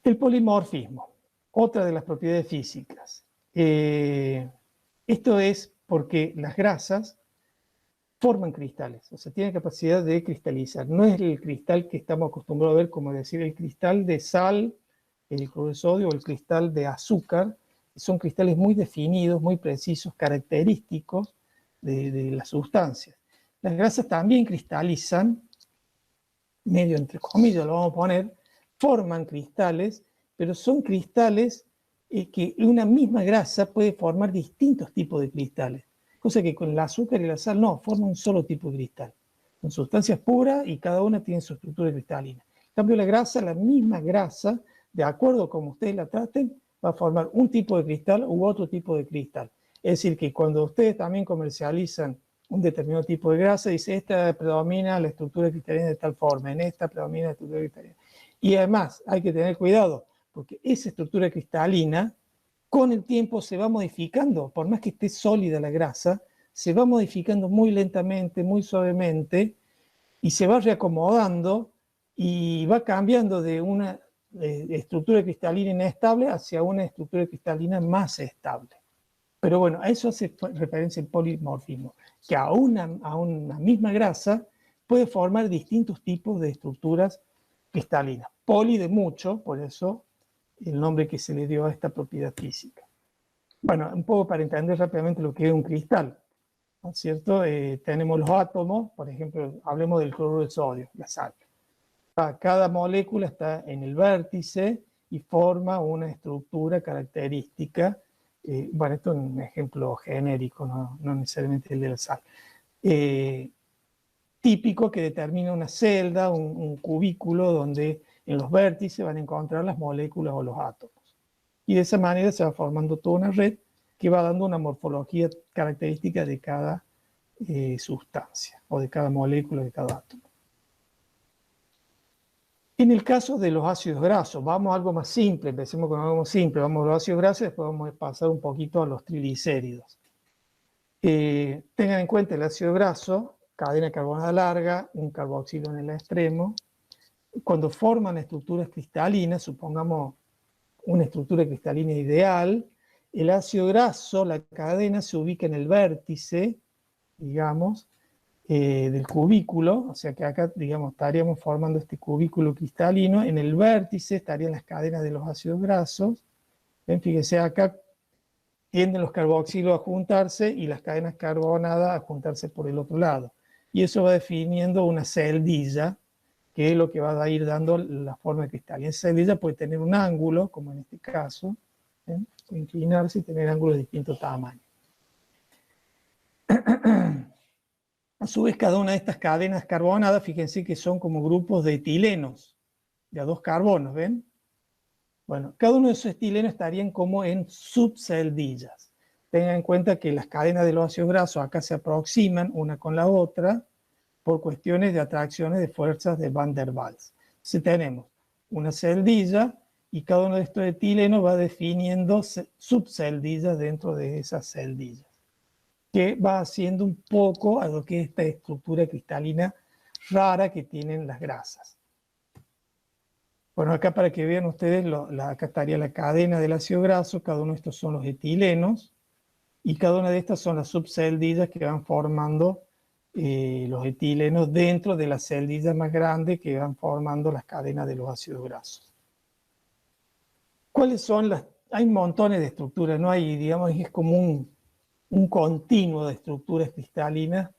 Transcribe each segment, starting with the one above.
El polimorfismo, otra de las propiedades físicas. Esto es porque las grasas forman cristales, o sea, tienen capacidad de cristalizar. No es el cristal que estamos acostumbrados a ver, como decir, el cristal de sal, el cloruro de sodio o el cristal de azúcar. Son cristales muy definidos, muy precisos, característicos de las sustancias. Las grasas también cristalizan, medio entre comillas lo vamos a poner, forman cristales, pero son cristales que una misma grasa puede formar distintos tipos de cristales. Cosa que con el azúcar y la sal no, forman un solo tipo de cristal. Son sustancias puras y cada una tiene su estructura cristalina. En cambio la grasa, la misma grasa, de acuerdo a como ustedes la traten, va a formar un tipo de cristal u otro tipo de cristal. Es decir, que cuando ustedes también comercializan un determinado tipo de grasa, dice, esta predomina la estructura cristalina de tal forma, en esta predomina la estructura cristalina. Y además hay que tener cuidado, porque esa estructura cristalina con el tiempo se va modificando, por más que esté sólida la grasa, se va modificando muy lentamente, muy suavemente, y se va reacomodando y va cambiando de una estructura cristalina inestable hacia una estructura cristalina más estable. Pero bueno, a eso hace referencia el polimorfismo, que a una misma grasa puede formar distintos tipos de estructuras cristalinas. Poli de mucho, por eso el nombre que se le dio a esta propiedad física. Bueno, un poco para entender rápidamente lo que es un cristal, ¿no es cierto? Tenemos los átomos, por ejemplo, hablemos del cloruro de sodio, la sal. Cada molécula está en el vértice y forma una estructura característica. Bueno, esto es un ejemplo genérico, no necesariamente el de la sal. Típico que determina una celda, un cubículo donde en los vértices van a encontrar las moléculas o los átomos. Y de esa manera se va formando toda una red que va dando una morfología característica de cada sustancia o de cada molécula, de cada átomo. En el caso de los ácidos grasos, vamos a algo más simple, empecemos con algo más simple, vamos a los ácidos grasos y después vamos a pasar un poquito a los triglicéridos. Tengan en cuenta el ácido graso, cadena carbonada larga, un carboxilo en el extremo. Cuando forman estructuras cristalinas, supongamos una estructura cristalina ideal, el ácido graso, la cadena, se ubica en el vértice, digamos, del cubículo, o sea que acá, digamos, estaríamos formando este cubículo cristalino. En el vértice estarían las cadenas de los ácidos grasos. ¿Ven? Fíjense, acá tienden los carboxilos a juntarse y las cadenas carbonadas a juntarse por el otro lado. Y eso va definiendo una celdilla, que es lo que va a ir dando la forma cristalina. Esa celdilla puede tener un ángulo, como en este caso, ¿ven? Puede inclinarse y tener ángulos de distinto tamaño. A su vez, cada una de estas cadenas carbonadas, fíjense que son como grupos de etilenos, de a dos carbonos, ¿ven? Bueno, cada uno de esos etilenos estarían como en subceldillas. Tengan en cuenta que las cadenas de los ácidos grasos acá se aproximan una con la otra por cuestiones de atracciones de fuerzas de Van der Waals. Entonces tenemos una celdilla y cada uno de estos etilenos va definiendo subceldillas dentro de esas celdillas, que va haciendo un poco a lo que es esta estructura cristalina rara que tienen las grasas. Bueno, acá para que vean ustedes, acá estaría la cadena del ácido graso, cada uno de estos son los etilenos, y cada una de estas son las subceldillas que van formando los etilenos dentro de las celdillas más grandes que van formando las cadenas de los ácidos grasos. ¿Cuáles son las? Hay montones de estructuras, ¿no? Hay, digamos, es como un continuo de estructuras cristalinas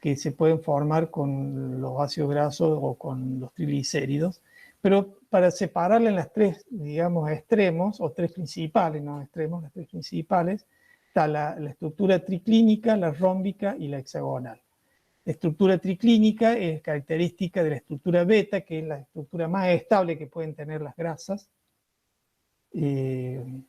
que se pueden formar con los ácidos grasos o con los triglicéridos, pero para separarla en las tres, digamos, extremos, o tres principales, no extremos, las tres principales, está la estructura triclínica, la rómbica y la hexagonal. La estructura triclínica es característica de la estructura beta, que es la estructura más estable que pueden tener las grasas, en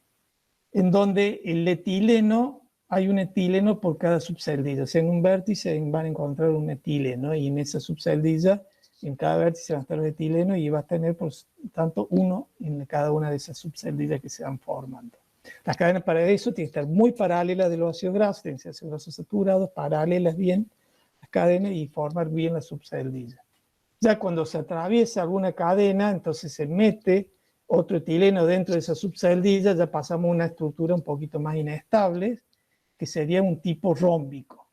donde el etileno, hay un etileno por cada subceldilla. O sea, en un vértice van a encontrar un etileno, y en esa subceldilla, en cada vértice van a estar los etilenos, y va a tener, por tanto, uno en cada una de esas subceldillas que se van formando. Las cadenas para eso tienen que estar muy paralelas de los ácidos grasos, tienen que ser ácidos grasos saturados, paralelas bien las cadenas y formar bien la subceldilla. Ya cuando se atraviesa alguna cadena, entonces se mete otro etileno dentro de esa subceldilla, ya pasamos a una estructura un poquito más inestable, que sería un tipo rómbico.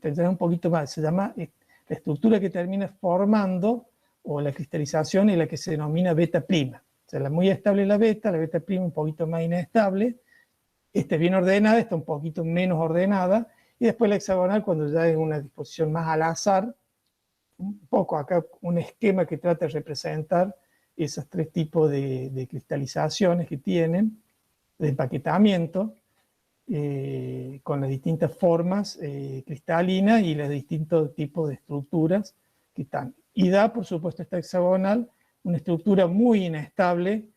Tendrá un poquito más, se llama la estructura que termina formando, o la cristalización, es la que se denomina beta prima. O sea, la muy estable es la beta prima un poquito más inestable, bien ordenada, está un poquito menos ordenada, y después la hexagonal cuando ya es una disposición más al azar, un poco acá un esquema que trata de representar esos tres tipos de cristalizaciones que tienen, de empaquetamiento, con las distintas formas cristalinas y los distintos tipos de estructuras que están. Y da, por supuesto, esta hexagonal una estructura muy inestable,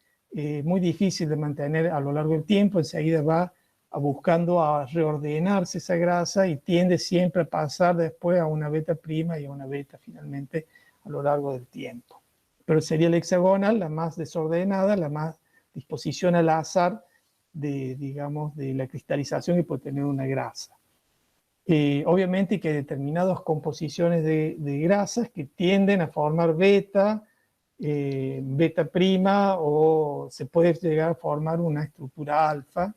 muy difícil de mantener a lo largo del tiempo, enseguida va buscando a reordenarse esa grasa y tiende siempre a pasar después a una beta prima y a una beta finalmente a lo largo del tiempo. Pero sería la hexagonal la más desordenada, la más disposición al azar digamos, de la cristalización que puede tener una grasa. Obviamente que hay determinadas composiciones de grasas que tienden a formar beta, beta prima, o se puede llegar a formar una estructura alfa,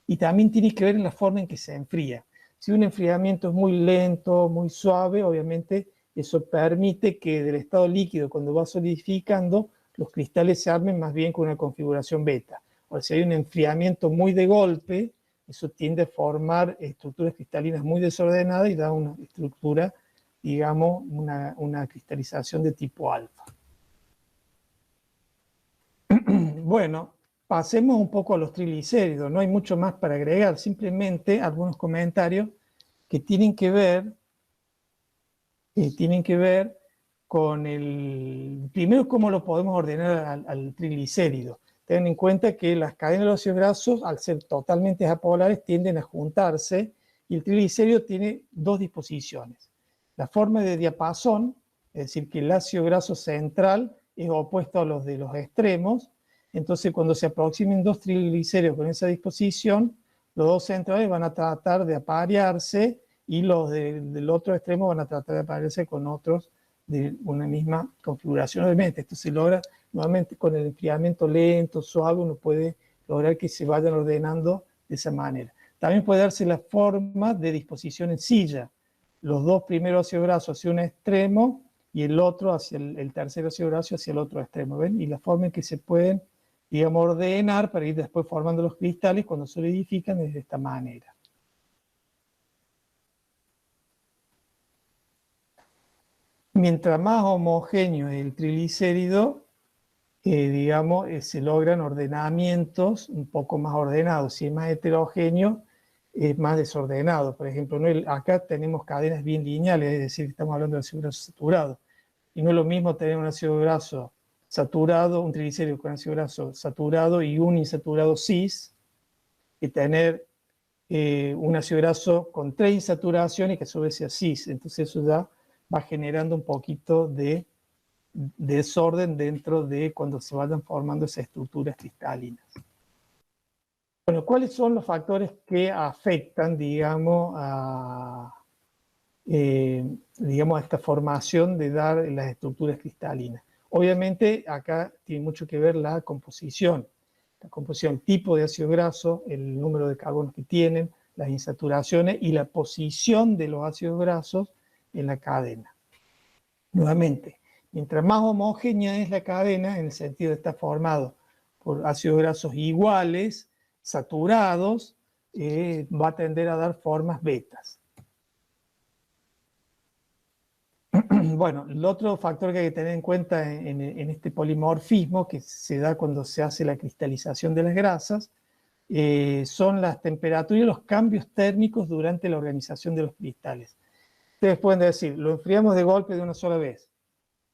y también tiene que ver en la forma en que se enfría. Si un enfriamiento es muy lento, muy suave, obviamente eso permite que del estado líquido, cuando va solidificando, los cristales se armen más bien con una configuración beta. O si hay un enfriamiento muy de golpe, eso tiende a formar estructuras cristalinas muy desordenadas y da una estructura, digamos, una cristalización de tipo alfa. Bueno, pasemos un poco a los triglicéridos. No hay mucho más para agregar, simplemente algunos comentarios que tienen que ver con primero cómo lo podemos ordenar al triglicérido. Ten en cuenta que las cadenas de ácidos grasos, al ser totalmente apolares, tienden a juntarse, y el triglicérido tiene dos disposiciones. La forma de diapasón, es decir, que el ácido graso central es opuesto a los de los extremos, entonces cuando se aproximen dos triglicéridos con esa disposición, los dos centrales van a tratar de aparearse y los del otro extremo van a tratar de aparearse con otros de una misma configuración. Obviamente esto se logra nuevamente con el enfriamiento lento, suave, uno puede lograr que se vayan ordenando de esa manera. También puede darse la forma de disposición en silla. Los dos primeros ácidos grasos hacia un extremo y el otro hacia el tercer ácido graso hacia el otro extremo. ¿Ven? Y la forma en que se pueden, digamos, ordenar para ir después formando los cristales cuando solidifican es de esta manera. Mientras más homogéneo es el triglicérido, digamos, se logran ordenamientos un poco más ordenados. Si es más heterogéneo, es más desordenado. Por ejemplo, acá tenemos cadenas bien lineales, es decir, estamos hablando de ácido graso saturado. Y no es lo mismo tener un ácido graso saturado, un triglicérido con ácido graso saturado y un insaturado cis, que tener un ácido graso con 3 insaturaciones que a su vez sea cis. Entonces eso ya va generando un poquito de desorden dentro de cuando se vayan formando esas estructuras cristalinas. Bueno, ¿cuáles son los factores que afectan, digamos, a esta formación de dar las estructuras cristalinas? Obviamente acá tiene mucho que ver la composición, tipo de ácido graso, el número de carbonos que tienen, las insaturaciones y la posición de los ácidos grasos en la cadena. Nuevamente, mientras más homogénea es la cadena, en el sentido de estar formado por ácidos grasos iguales, saturados, va a tender a dar formas betas. Bueno, el otro factor que hay que tener en cuenta en este polimorfismo que se da cuando se hace la cristalización de las grasas son las temperaturas y los cambios térmicos durante la organización de los cristales. Ustedes pueden decir, lo enfriamos de golpe de una sola vez.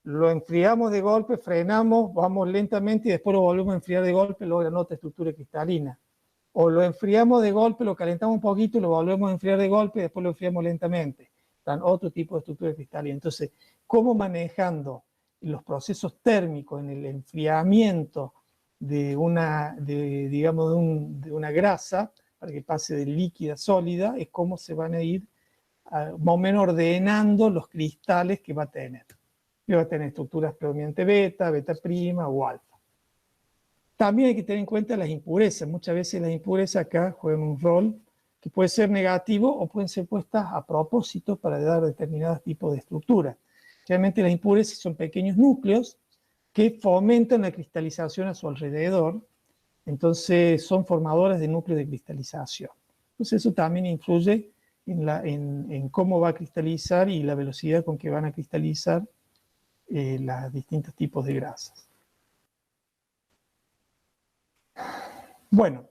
Lo enfriamos de golpe, frenamos, vamos lentamente y después lo volvemos a enfriar de golpe, logra otra estructura cristalina. O lo enfriamos de golpe, lo calentamos un poquito y lo volvemos a enfriar de golpe y después lo enfriamos lentamente. Dan otro tipo de estructura cristalina. Entonces, ¿cómo manejando los procesos térmicos en el enfriamiento de una grasa para que pase de líquida a sólida? Es cómo se van a ir más o menos ordenando los cristales que va a tener. Y va a tener estructuras predominantemente beta, beta prima o alfa. También hay que tener en cuenta las impurezas. Muchas veces las impurezas acá juegan un rol que puede ser negativo o pueden ser puestas a propósito para dar determinados tipos de estructuras. Realmente las impurezas son pequeños núcleos que fomentan la cristalización a su alrededor, entonces son formadoras de núcleos de cristalización. Entonces eso también influye en cómo va a cristalizar y la velocidad con que van a cristalizar los distintos tipos de grasas. Bueno,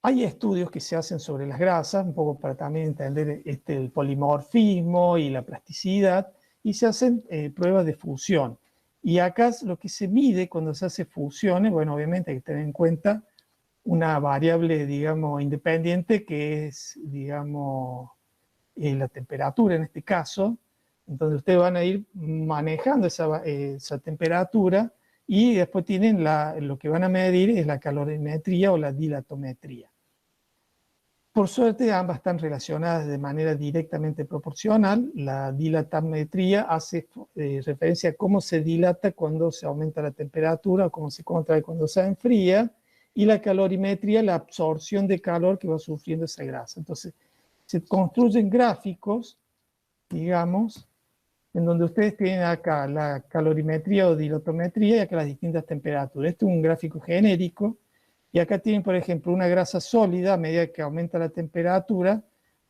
hay estudios que se hacen sobre las grasas, un poco para también entender el polimorfismo y la plasticidad, y se hacen pruebas de fusión. Y acá lo que se mide cuando se hace fusiones, bueno, obviamente hay que tener en cuenta una variable, digamos, independiente, que es, digamos, la temperatura en este caso. Entonces ustedes van a ir manejando esa temperatura y después tienen lo que van a medir es la calorimetría o la dilatometría. Por suerte ambas están relacionadas de manera directamente proporcional. La dilatometría hace referencia a cómo se dilata cuando se aumenta la temperatura o cómo se contrae cuando se enfría, y la calorimetría, la absorción de calor que va sufriendo esa grasa. Entonces, se construyen gráficos, digamos, en donde ustedes tienen acá la calorimetría o dilatometría y acá las distintas temperaturas. Este es un gráfico genérico, y acá tienen, por ejemplo, una grasa sólida. A medida que aumenta la temperatura,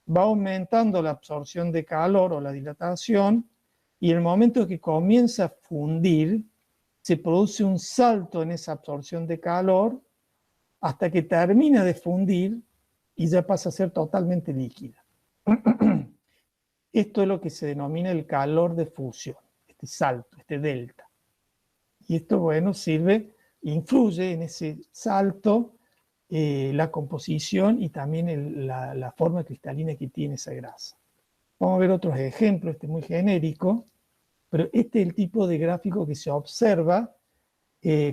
va aumentando la absorción de calor o la dilatación, y en el momento que comienza a fundir, se produce un salto en esa absorción de calor hasta que termina de fundir y ya pasa a ser totalmente líquida. Esto es lo que se denomina el calor de fusión, este salto, este delta. Y esto, bueno, influye en ese salto la composición y también la forma cristalina que tiene esa grasa. Vamos a ver otros ejemplos, este es muy genérico, pero este es el tipo de gráfico que se observa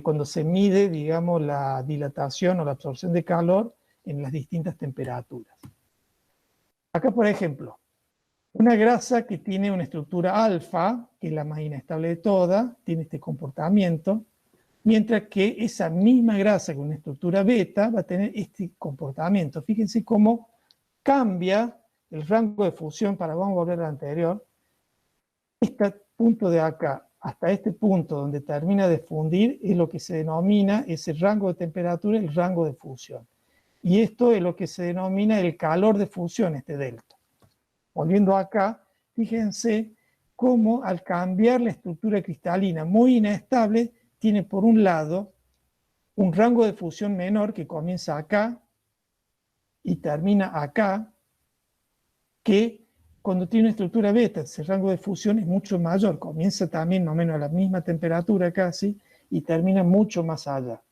cuando se mide, digamos, la dilatación o la absorción de calor en las distintas temperaturas. Acá, por ejemplo, una grasa que tiene una estructura alfa, que es la más inestable de todas, tiene este comportamiento, mientras que esa misma grasa con una estructura beta va a tener este comportamiento. Fíjense cómo cambia el rango de fusión. Vamos a volver al anterior. Este punto de acá hasta este punto donde termina de fundir es lo que se denomina ese rango de temperatura, el rango de fusión. Y esto es lo que se denomina el calor de fusión, este delta. Volviendo acá, fíjense cómo al cambiar la estructura cristalina muy inestable, tiene por un lado un rango de fusión menor que comienza acá y termina acá, que cuando tiene una estructura beta, ese rango de fusión es mucho mayor, comienza también más o menos a la misma temperatura casi y termina mucho más allá.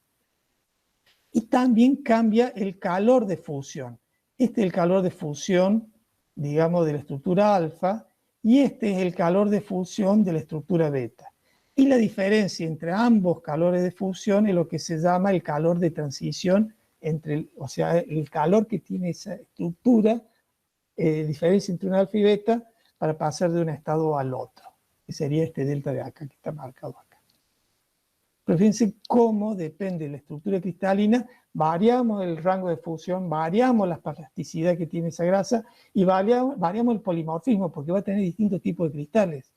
Y también cambia el calor de fusión. Este es el calor de fusión, digamos, de la estructura alfa, y este es el calor de fusión de la estructura beta. Y la diferencia entre ambos calores de fusión es lo que se llama el calor de transición, o sea, el calor que tiene esa estructura, diferencia entre un alfa y beta, para pasar de un estado al otro, que sería este delta de acá, que está marcado acá. Pero fíjense cómo depende de la estructura cristalina, variamos el rango de fusión, variamos la plasticidad que tiene esa grasa y variamos el polimorfismo, porque va a tener distintos tipos de cristales.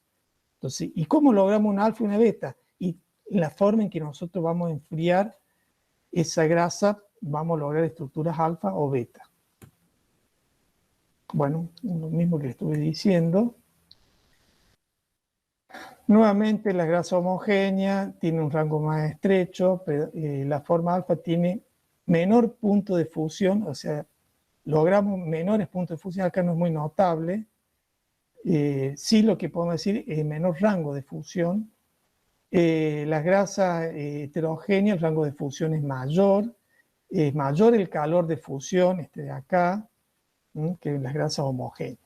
Entonces, ¿y cómo logramos un alfa y una beta? Y la forma en que nosotros vamos a enfriar esa grasa, vamos a lograr estructuras alfa o beta. Bueno, lo mismo que estuve diciendo. Nuevamente, la grasa homogénea tiene un rango más estrecho, pero la forma alfa tiene menor punto de fusión, o sea, logramos menores puntos de fusión. Acá no es muy notable. Sí, lo que podemos decir es menor rango de fusión. Las grasas heterogéneas, el rango de fusión es mayor el calor de fusión, este de acá, que en las grasas homogéneas.